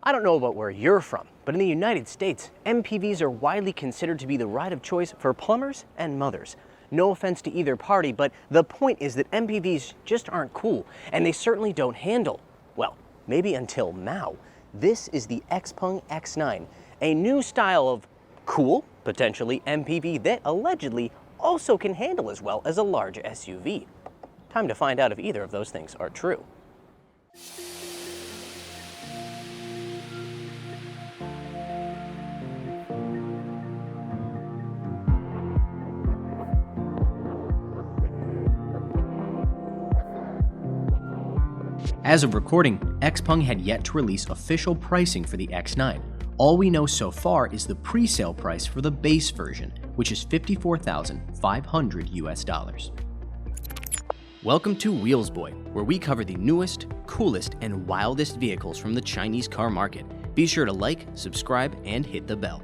I don't know about where you're from, but in the United States, MPVs are widely considered to be the ride of choice for plumbers and mothers. No offense to either party, but the point is that MPVs just aren't cool, and they certainly don't handle. Well, maybe until now. This is the XPeng X9, a new style of cool, potentially, MPV that allegedly also can handle as well as a large SUV. Time to find out if either of those things are true. As of recording, XPeng had yet to release official pricing for the X9. All we know so far is the pre-sale price for the base version, which is $54,500 US. Welcome to Wheels Boy, where we cover the newest, coolest, and wildest vehicles from the Chinese car market. Be sure to like, subscribe, and hit the bell.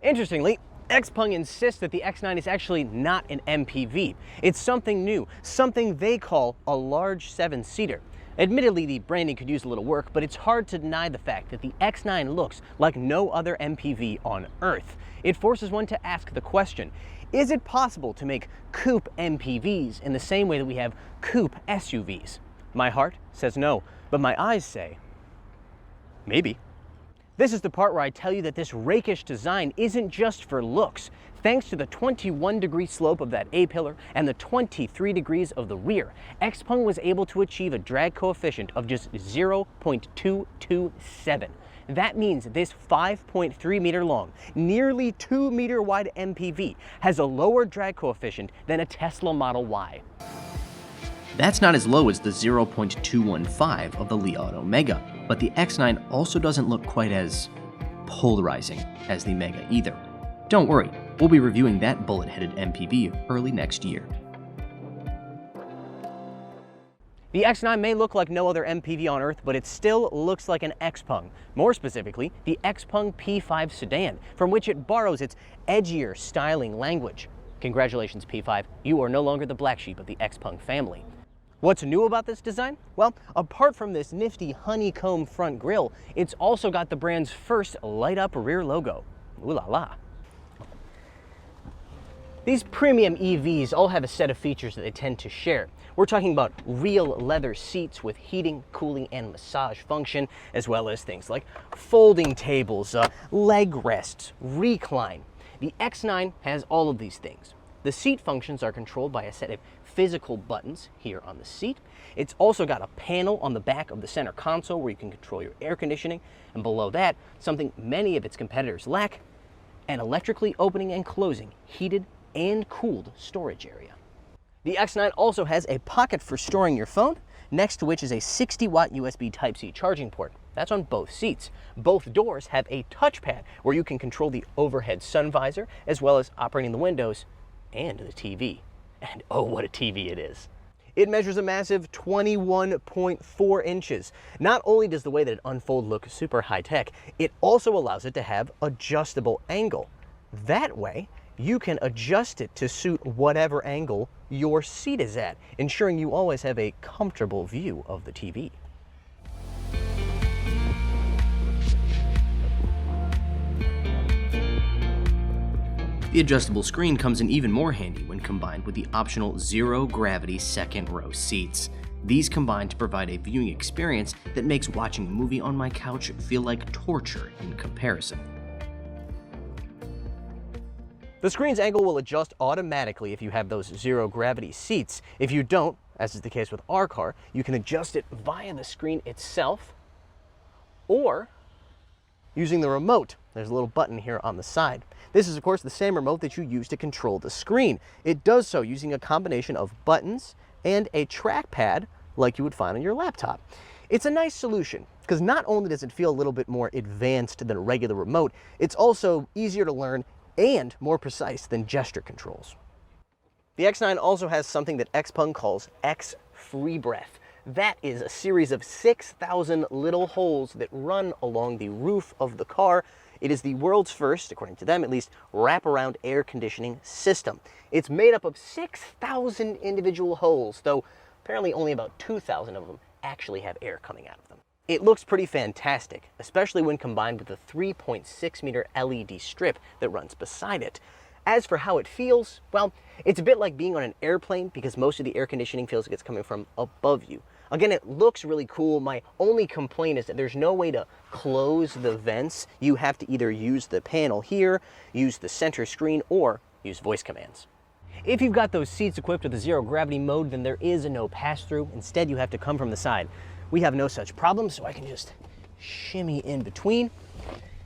Interestingly, XPeng insists that the X9 is actually not an MPV. It's something new, something they call a large 7-seater. Admittedly, the branding could use a little work, but it's hard to deny the fact that the X9 looks like no other MPV on Earth. It forces one to ask the question, is it possible to make coupe MPVs in the same way that we have coupe SUVs? My heart says no, but my eyes say, maybe. This is the part where I tell you that this rakish design isn't just for looks. Thanks to the 21-degree slope of that A-pillar and the 23 degrees of the rear, XPeng was able to achieve a drag coefficient of just 0.227. That means this 5.3 meter long, nearly 2 meter wide MPV has a lower drag coefficient than a Tesla Model Y. That's not as low as the 0.215 of the Li Auto Mega, but the X9 also doesn't look quite as polarizing as the Mega either. Don't worry, we'll be reviewing that bullet-headed MPV early next year. The X9 may look like no other MPV on Earth, but it still looks like an XPeng. More specifically, the XPeng P5 sedan, from which it borrows its edgier styling language. Congratulations, P5, you are no longer the black sheep of the XPeng family. What's new about this design? Well, apart from this nifty honeycomb front grille, it's also got the brand's first light-up rear logo. Ooh la la. These premium EVs all have a set of features that they tend to share. We're talking about real leather seats with heating, cooling, and massage function, as well as things like folding tables, leg rests, recline. The X9 has all of these things. The seat functions are controlled by a set of physical buttons here on the seat. It's also got a panel on the back of the center console where you can control your air conditioning, and below that, something many of its competitors lack, an electrically opening and closing heated and cooled storage area. The X9 also has a pocket for storing your phone, next to which is a 60-watt USB Type-C charging port. That's on both seats. Both doors have a touchpad where you can control the overhead sun visor, as well as operating the windows and the TV. And oh, what a TV it is. It measures a massive 21.4 inches. Not only does the way that it unfolds look super high-tech, it also allows it to have adjustable angle. That way, you can adjust it to suit whatever angle your seat is at, ensuring you always have a comfortable view of the TV. The adjustable screen comes in even more handy when combined with the optional zero-gravity second-row seats. These combine to provide a viewing experience that makes watching a movie on my couch feel like torture in comparison. The screen's angle will adjust automatically if you have those zero-gravity seats. If you don't, as is the case with our car, you can adjust it via the screen itself or using the remote. There's a little button here on the side. This is, of course, the same remote that you use to control the screen. It does so using a combination of buttons and a trackpad like you would find on your laptop. It's a nice solution because not only does it feel a little bit more advanced than a regular remote, it's also easier to learn and more precise than gesture controls. The X9 also has something that XPeng calls X Free Breath. That is a series of 6,000 little holes that run along the roof of the car. It is the world's first, according to them at least, wraparound air conditioning system. It's made up of 6,000 individual holes, though apparently only about 2,000 of them actually have air coming out of them. It looks pretty fantastic, especially when combined with the 3.6 meter LED strip that runs beside it. As for how it feels, well, it's a bit like being on an airplane because most of the air conditioning feels like it's coming from above you. Again, it looks really cool. My only complaint is that there's no way to close the vents. You have to either use the panel here, use the center screen, or use voice commands. If you've got those seats equipped with the zero gravity mode, then there is a no pass-through. Instead, you have to come from the side. We have no such problem, so I can just shimmy in between.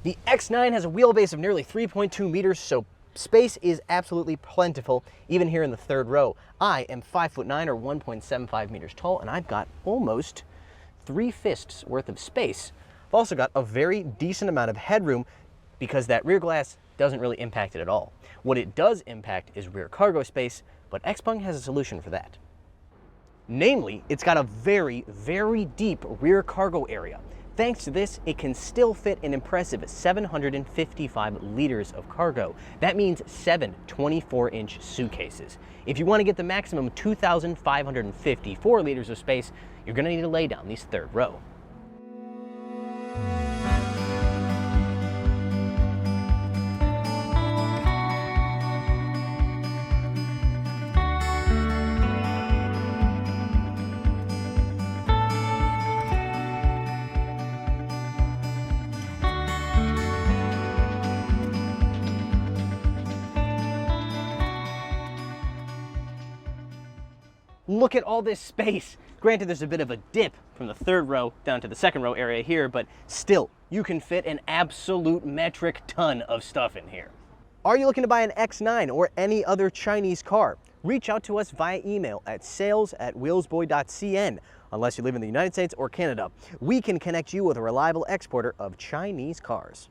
The X9 has a wheelbase of nearly 3.2 meters, so space is absolutely plentiful, even here in the third row. I am 5'9" or 1.75 meters tall, and I've got almost 3 fists worth of space. I've also got a very decent amount of headroom because that rear glass doesn't really impact it at all. What it does impact is rear cargo space, but XPeng has a solution for that. Namely, it's got a very, very deep rear cargo area. Thanks to this, it can still fit an impressive 755 liters of cargo. That means 7 24-inch suitcases. If you want to get the maximum 2,554 liters of space, you're going to need to lay down these third row. Look at all this space. Granted, there's a bit of a dip from the third row down to the second row area here, but still, you can fit an absolute metric ton of stuff in here. Are you looking to buy an X9 or any other Chinese car? Reach out to us via email at sales@wheelsboy.cn. Unless you live in the United States or Canada, we can connect you with a reliable exporter of Chinese cars.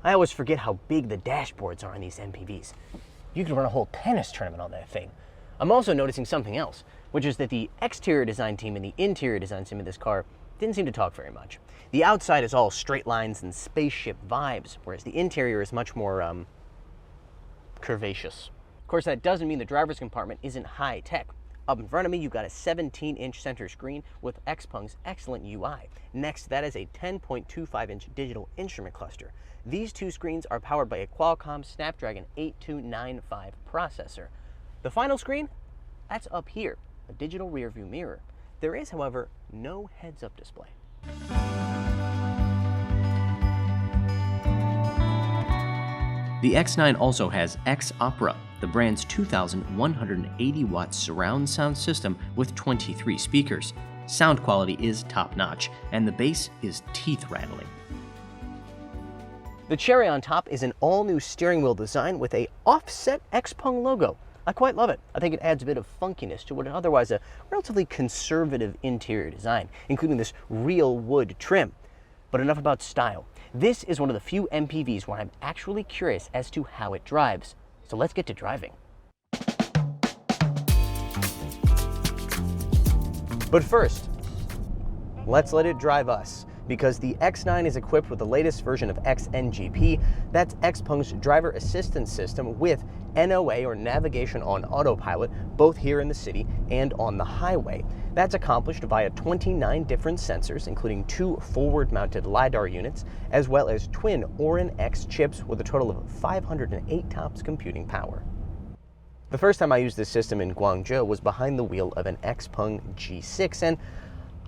I always forget how big the dashboards are on these MPVs. You could run a whole tennis tournament on that thing. I'm also noticing something else, which is that the exterior design team and the interior design team of this car didn't seem to talk very much. The outside is all straight lines and spaceship vibes, whereas the interior is much more, curvaceous. Of course, that doesn't mean the driver's compartment isn't high tech. Up in front of me, you've got a 17-inch center screen with XPeng's excellent UI. Next to that is a 10.25-inch digital instrument cluster. These two screens are powered by a Qualcomm Snapdragon 8295 processor. The final screen, that's up here, a digital rear view mirror. There is, however, no heads-up display. The X9 also has X Opera, the brand's 2,180-watt surround sound system with 23 speakers. Sound quality is top-notch, and the bass is teeth-rattling. The cherry on top is an all-new steering wheel design with a offset XPeng logo. I quite love it. I think it adds a bit of funkiness to what is otherwise a relatively conservative interior design, including this real wood trim. But enough about style. This is one of the few MPVs where I'm actually curious as to how it drives. So let's get to driving. But first, let's let it drive us, because the X9 is equipped with the latest version of XNGP. That's XPeng's driver assistance system with NOA, or navigation on autopilot, both here in the city and on the highway. That's accomplished via 29 different sensors, including 2 forward-mounted LiDAR units, as well as twin Orin X chips with a total of 508 TOPS computing power. The first time I used this system in Guangzhou was behind the wheel of an XPeng G6, and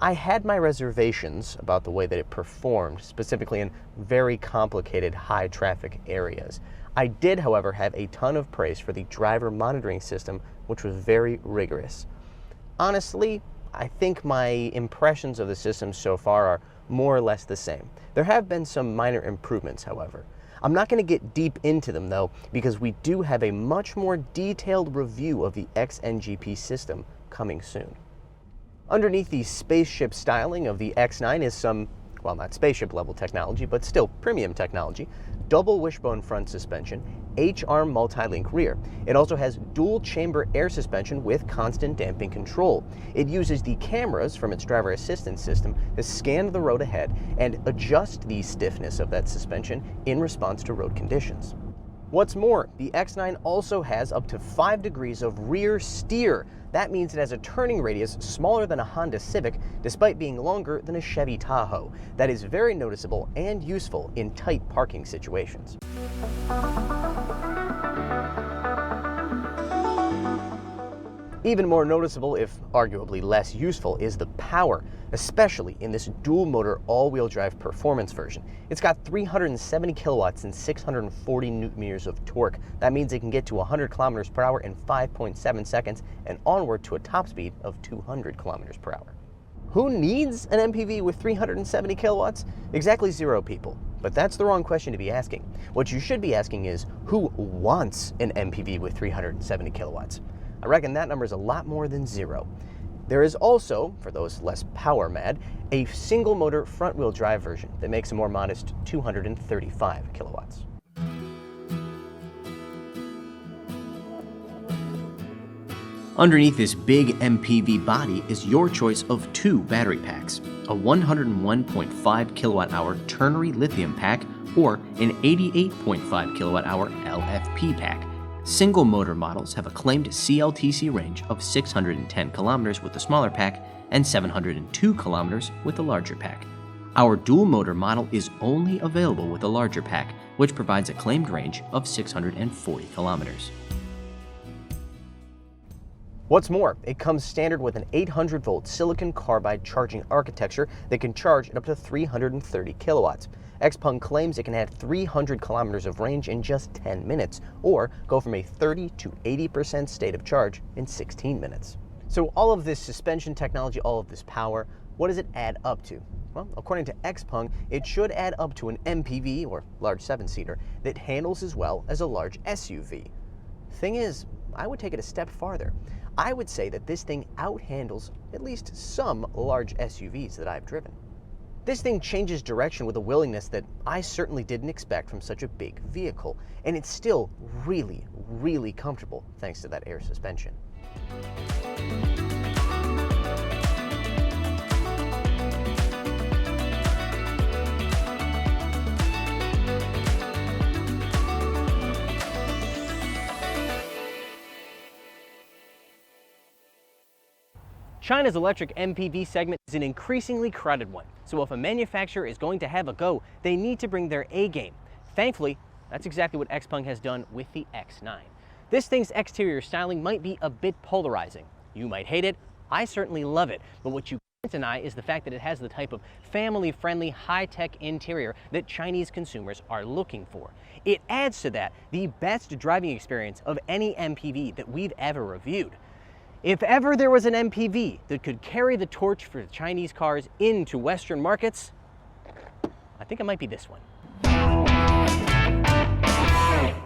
I had my reservations about the way that it performed, specifically in very complicated high-traffic areas. I did, however, have a ton of praise for the driver monitoring system, which was very rigorous. Honestly, I think my impressions of the system so far are more or less the same. There have been some minor improvements, however. I'm not going to get deep into them, though, because we do have a much more detailed review of the XNGP system coming soon. Underneath the spaceship styling of the X9 is some, well, not spaceship level technology, but still premium technology. Double wishbone front suspension, H-arm multi-link rear. It also has dual chamber air suspension with constant damping control. It uses the cameras from its driver assistance system to scan the road ahead and adjust the stiffness of that suspension in response to road conditions. What's more, the X9 also has up to 5 degrees of rear steer. That means it has a turning radius smaller than a Honda Civic, despite being longer than a Chevy Tahoe. That is very noticeable and useful in tight parking situations. Even more noticeable, if arguably less useful, is the power, especially in this dual-motor all-wheel drive performance version. It's got 370 kilowatts and 640 newton-meters of torque. That means it can get to 100 kilometers per hour in 5.7 seconds and onward to a top speed of 200 kilometers per hour. Who needs an MPV with 370 kilowatts? Exactly 0 people. But that's the wrong question to be asking. What you should be asking is, who wants an MPV with 370 kilowatts? I reckon that number is a lot more than 0. There is also, for those less power mad, a single motor front wheel drive version that makes a more modest 235 kilowatts. Underneath this big MPV body is your choice of 2 battery packs, a 101.5 kilowatt hour ternary lithium pack or an 88.5 kilowatt hour LFP pack. Single motor models have a claimed CLTC range of 610 kilometers with the smaller pack and 702 kilometers with the larger pack. Our dual motor model is only available with a larger pack, which provides a claimed range of 640 kilometers. What's more, it comes standard with an 800-volt silicon carbide charging architecture that can charge at up to 330 kilowatts. XPeng claims it can add 300 kilometers of range in just 10 minutes, or go from a 30 to 80% state of charge in 16 minutes. So all of this suspension technology, all of this power, what does it add up to? Well, according to XPeng, it should add up to an MPV, or large 7-seater, that handles as well as a large SUV. Thing is, I would take it a step farther. I would say that this thing outhandles at least some large SUVs that I've driven. This thing changes direction with a willingness that I certainly didn't expect from such a big vehicle, and it's still really, really comfortable thanks to that air suspension. China's electric MPV segment is an increasingly crowded one, so if a manufacturer is going to have a go, they need to bring their A game. Thankfully, that's exactly what XPeng has done with the X9. This thing's exterior styling might be a bit polarizing. You might hate it, I certainly love it, but what you can't deny is the fact that it has the type of family-friendly, high-tech interior that Chinese consumers are looking for. It adds to that the best driving experience of any MPV that we've ever reviewed. If ever there was an MPV that could carry the torch for Chinese cars into Western markets, I think it might be this one.